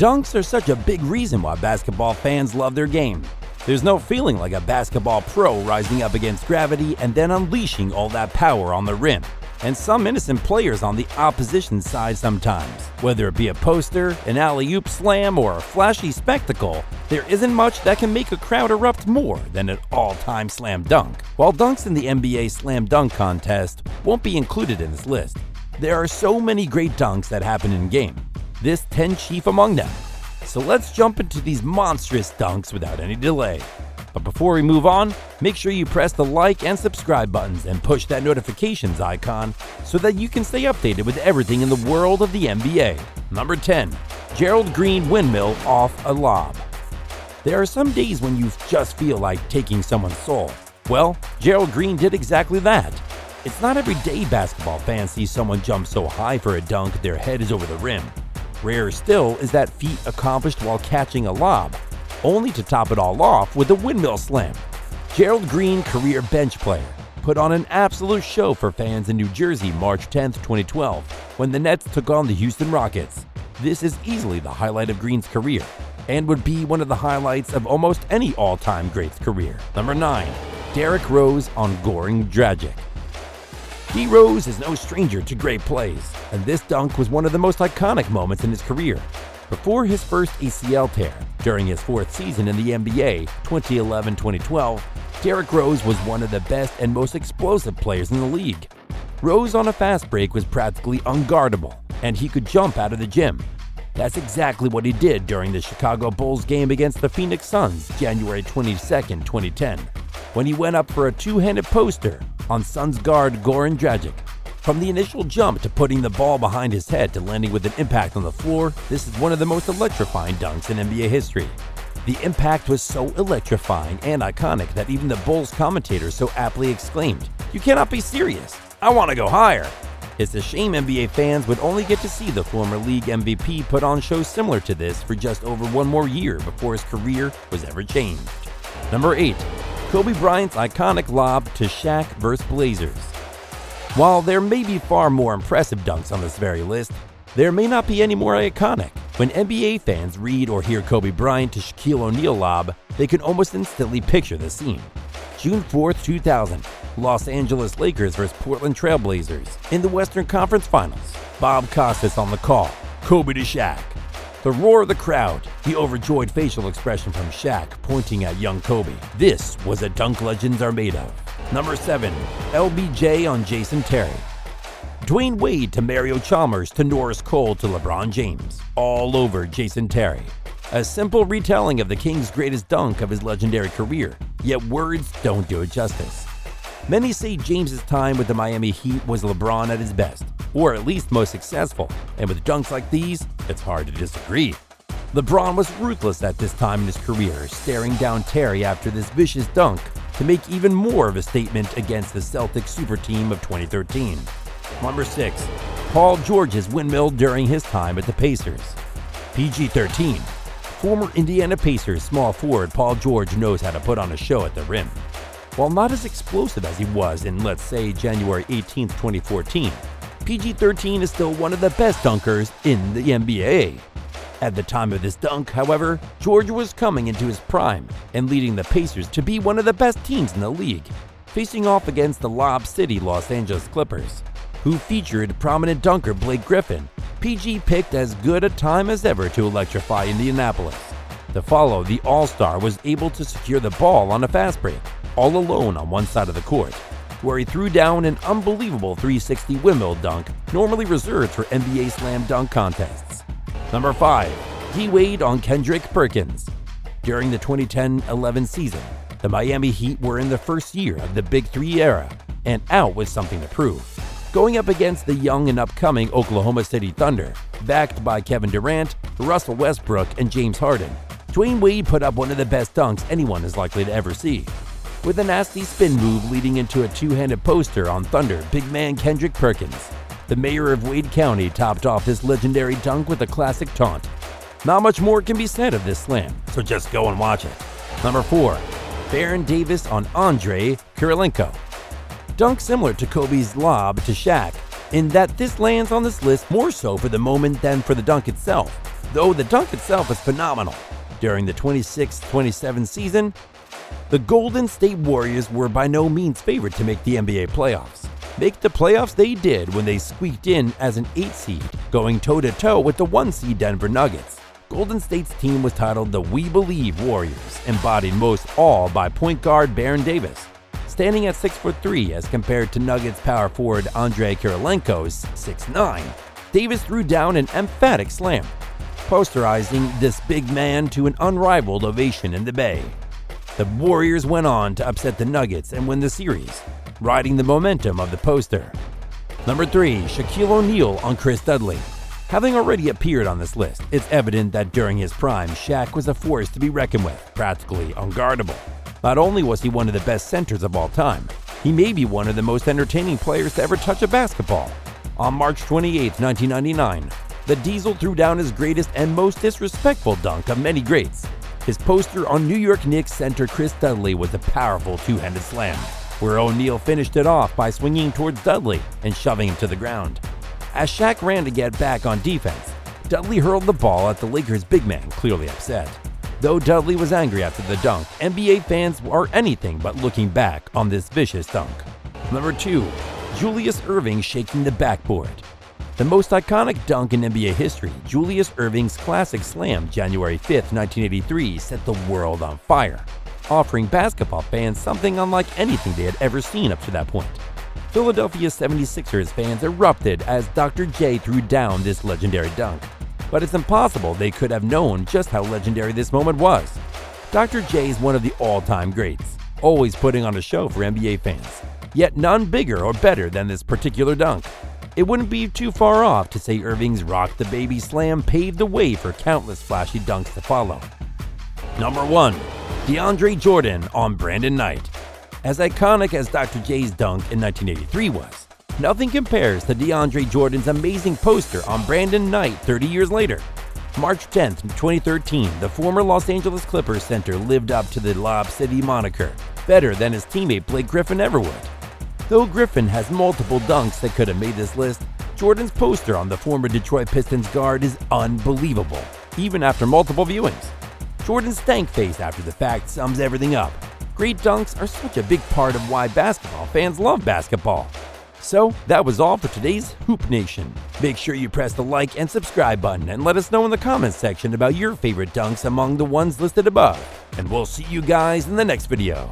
Dunks are such a big reason why basketball fans love their game. There's no feeling like a basketball pro rising up against gravity and then unleashing all that power on the rim. And some innocent players on the opposition side sometimes. Whether it be a poster, an alley-oop slam, or a flashy spectacle, there isn't much that can make a crowd erupt more than an all-time slam dunk. While dunks in the NBA slam dunk contest won't be included in this list, there are so many great dunks that happen in-game. This 10 chief among them. So let's jump into these monstrous dunks without any delay. But before we move on, make sure you press the like and subscribe buttons and push that notifications icon so that you can stay updated with everything in the world of the NBA. Number 10. Gerald Green windmill off a lob. There are some days when you just feel like taking someone's soul. Well, Gerald Green did exactly that. It's not every day basketball fans see someone jump so high for a dunk their head is over the rim. Rarer still is that feat accomplished while catching a lob, only to top it all off with a windmill slam. Gerald Green, career bench player, put on an absolute show for fans in New Jersey March 10, 2012, when the Nets took on the Houston Rockets. This is easily the highlight of Green's career, and would be one of the highlights of almost any all-time great's career. Number 9. Derrick Rose on Goran Dragic. D. Rose is no stranger to great plays, and this dunk was one of the most iconic moments in his career. Before his first ACL tear, during his fourth season in the NBA, 2011-2012, Derrick Rose was one of the best and most explosive players in the league. Rose on a fast break was practically unguardable, and he could jump out of the gym. That's exactly what he did during the Chicago Bulls game against the Phoenix Suns, January 22, 2010, when he went up for a two-handed poster on Suns guard Goran Dragic. From the initial jump to putting the ball behind his head to landing with an impact on the floor, this is one of the most electrifying dunks in NBA history. The impact was so electrifying and iconic that even the Bulls commentators so aptly exclaimed, "You cannot be serious, I want to go higher." It's a shame NBA fans would only get to see the former league MVP put on shows similar to this for just over one more year before his career was ever changed. Number 8. Kobe Bryant's iconic lob to Shaq vs. Blazers. While there may be far more impressive dunks on this very list, there may not be any more iconic. When NBA fans read or hear Kobe Bryant to Shaquille O'Neal lob, they can almost instantly picture the scene. June 4th, 2000, Los Angeles Lakers vs. Portland Trail Blazers in the Western Conference Finals. Bob Costas on the call, Kobe to Shaq. The roar of the crowd, the overjoyed facial expression from Shaq pointing at young Kobe. This was a dunk legends are made of. Number 7. LBJ on Jason Terry. Dwayne Wade to Mario Chalmers to Norris Cole to LeBron James. All over Jason Terry. A simple retelling of the King's greatest dunk of his legendary career, yet words don't do it justice. Many say James's time with the Miami Heat was LeBron at his best, or at least most successful, and with dunks like these, it's hard to disagree. LeBron was ruthless at this time in his career, staring down Terry after this vicious dunk to make even more of a statement against the Celtics super team of 2013. Number 6. Paul George's windmill during his time at the Pacers. PG-13. Former Indiana Pacers small forward Paul George knows how to put on a show at the rim. While not as explosive as he was in, let's say, January 18, 2014, PG-13 is still one of the best dunkers in the NBA. At the time of this dunk, however, George was coming into his prime and leading the Pacers to be one of the best teams in the league, facing off against the Lob City Los Angeles Clippers, who featured prominent dunker Blake Griffin. PG picked as good a time as ever to electrify Indianapolis. To follow, the All-Star was able to secure the ball on a fast break, all alone on one side of the court, where he threw down an unbelievable 360 windmill dunk normally reserved for NBA slam dunk contests. Number 5. D-Wade on Kendrick Perkins. During the 2010-11 season, the Miami Heat were in the first year of the Big Three era and out with something to prove. Going up against the young and upcoming Oklahoma City Thunder, backed by Kevin Durant, Russell Westbrook, and James Harden, Dwayne Wade put up one of the best dunks anyone is likely to ever see. With a nasty spin move leading into a two-handed poster on Thunder big man Kendrick Perkins, the mayor of Wade County topped off this legendary dunk with a classic taunt. Not much more can be said of this slam, so just go and watch it. Number 4. Baron Davis on Andrei Kirilenko. Dunk similar to Kobe's lob to Shaq, in that this lands on this list more so for the moment than for the dunk itself. though the dunk itself is phenomenal. During the 26-27 season, the Golden State Warriors were by no means favored to make the NBA playoffs. Make the playoffs they did when they squeaked in as an 8 seed, going toe-to-toe with the 1 seed Denver Nuggets. Golden State's team was titled the We Believe Warriors, embodied most all by point guard Baron Davis, standing at 6'3" as compared to Nuggets power forward Andrei Kirilenko's 6'9". Davis threw down an emphatic slam, posterizing this big man to an unrivaled ovation in the Bay. The Warriors went on to upset the Nuggets and win the series, riding the momentum of the poster. Number 3. Shaquille O'Neal on Chris Dudley. Having already appeared on this list, it's evident that during his prime, Shaq was a force to be reckoned with, practically unguardable. Not only was he one of the best centers of all time, he may be one of the most entertaining players to ever touch a basketball. On March 28, 1999, the Diesel threw down his greatest and most disrespectful dunk of many greats. His poster on New York Knicks center Chris Dudley was a powerful two-handed slam, where O'Neal finished it off by swinging towards Dudley and shoving him to the ground. As Shaq ran to get back on defense, Dudley hurled the ball at the Lakers' big man, clearly upset. Though Dudley was angry after the dunk, NBA fans are anything but looking back on this vicious dunk. Number 2. Julius Erving shaking the backboard. The most iconic dunk in NBA history, Julius Erving's classic slam January 5, 1983, set the world on fire, offering basketball fans something unlike anything they had ever seen up to that point. Philadelphia 76ers fans erupted as Dr. J threw down this legendary dunk. But it's impossible they could have known just how legendary this moment was. Dr. J is one of the all-time greats, always putting on a show for NBA fans. Yet none bigger or better than this particular dunk. It wouldn't be too far off to say Irving's Rock the Baby slam paved the way for countless flashy dunks to follow. Number 1. DeAndre Jordan on Brandon Knight. As iconic as Dr. J's dunk in 1983 was, nothing compares to DeAndre Jordan's amazing poster on Brandon Knight 30 years later. March 10, 2013, the former Los Angeles Clippers center lived up to the Lob City moniker better than his teammate Blake Griffin ever would. Though Griffin has multiple dunks that could have made this list, Jordan's poster on the former Detroit Pistons guard is unbelievable, even after multiple viewings. Jordan's stank face after the fact sums everything up. Great dunks are such a big part of why basketball fans love basketball. So that was all for today's Hoop Nation. Make sure you press the like and subscribe button and let us know in the comments section about your favorite dunks among the ones listed above. And we'll see you guys in the next video.